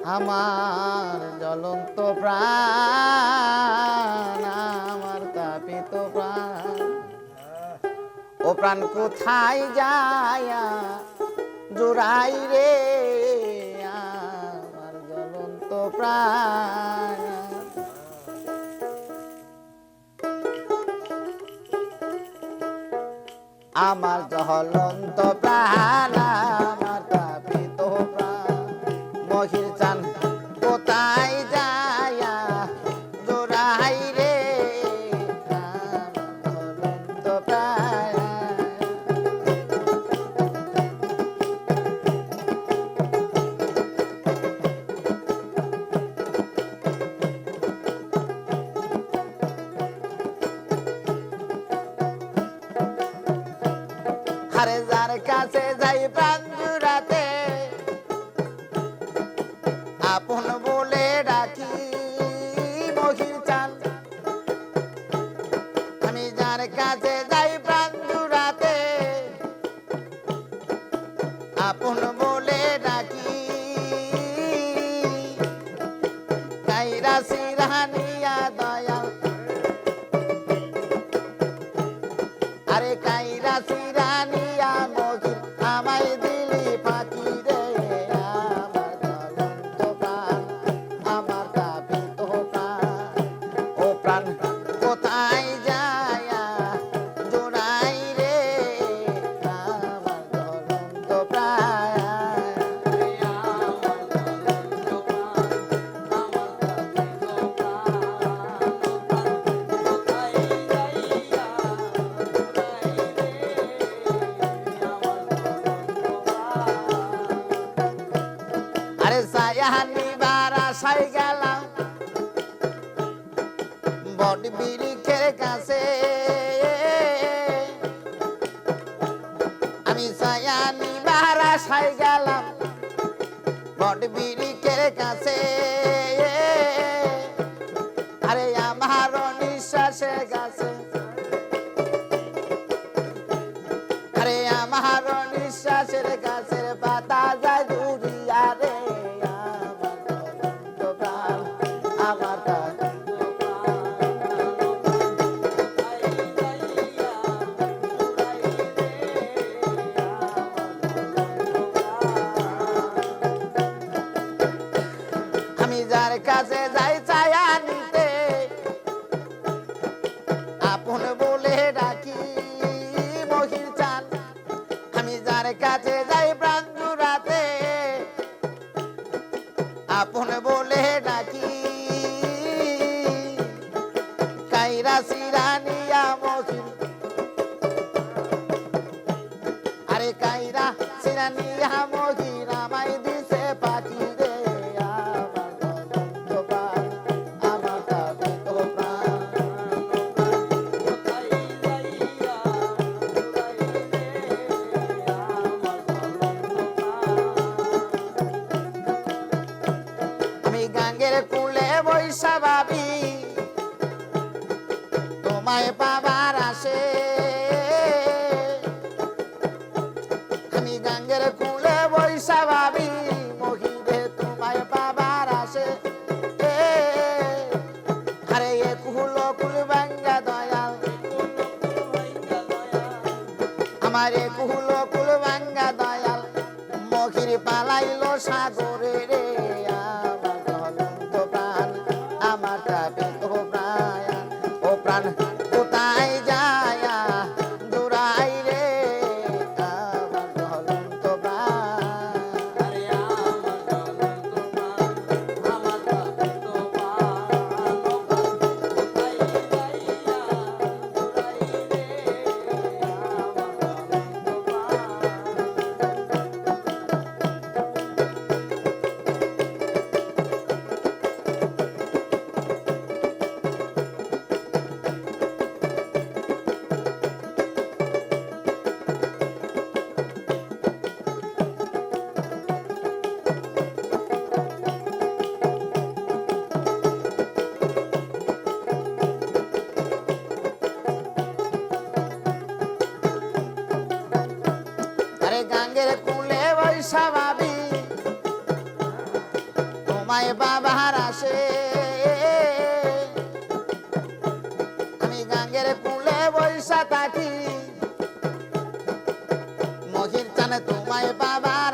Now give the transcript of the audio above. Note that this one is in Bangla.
আমার জ্বলন্ত প্রাণ, আমার তাপিত প্রাণ, ও প্রাণ কোথায় যায়া জোড়াই রে আমার জ্বলন্ত প্রাণ। আমার জ্বলন্ত প্রাণ, আমার তাপিত প্রাণ, মহির চান কোথায় যায়া জোড়াই রে আমার জ্বলন্ত প্রাণ। আরে যার কাছে যাই প্রাণ জুড়াতে আপন বলে ডাকি মহির চান, আমি যার কাছে যাই প্রাণ জুড়াতে আপন বলে ডাকি, কাইরা সিরানিয়া দয়াল, আরে কাইরা সিরানিয়া মহির আমায় দিলি ফাঁকি রে আমার জ্বলন্ত প্রাণ, আমার তাপিত প্রাণ, ও প্রাণ কোথায় যায়া জোড়াই রে আমার জ্বলন্ত প্রাণ। আরে সায়ানিবার আশায় গেলাম বট বৃক্ষের কাছে, আমি সায়ানিবার আশায় গেলাম বট বৃক্ষের কাছে, আরে আমার নিঃশ্বাসের কাছে, আরে আমার নিঃশ্বাসের কাছের পাতা যায় দূরিয়া রে আমার জ্বলন্ত প্রাণ, আমার আমি যার কাছে যাই ছায়া নিতে আপন বলে ডাকি মহির চান, আমি যার কাছে যাই প্রাণ জুড়াতে আপন বলে ডাকি, কাইরা সিরানিয়া মহির, আরে কাইরা সিরানিয়া মহির আমায় দিছে পাখি রে আমার জ্বলন্ত প্রাণ, আমার তাপিত প্রাণ। আমি গাঙ্গের কুলে বৈশা ভাবি তোমায় পাবার আসে, আমি গাঙ্গের কুলে বৈশা ভাবি মহিরে তোমায় পাবার আসে, আরে এ কুল কুল ভাঙ্গা দয়াল, আমার এ কুল কুল ভাঙ্গা দয়াল মহির পালাইলো সাগরে রে আমার জ্বলন্ত প্রাণ, আমার তাপিত প্রাণ, ও প্রাণ কোথায় যায়া জোড়াই রে আমার জ্বলন্ত প্রাণ। গাঙ্গের কুলে বৈশা ভাবি তোমায় পাবার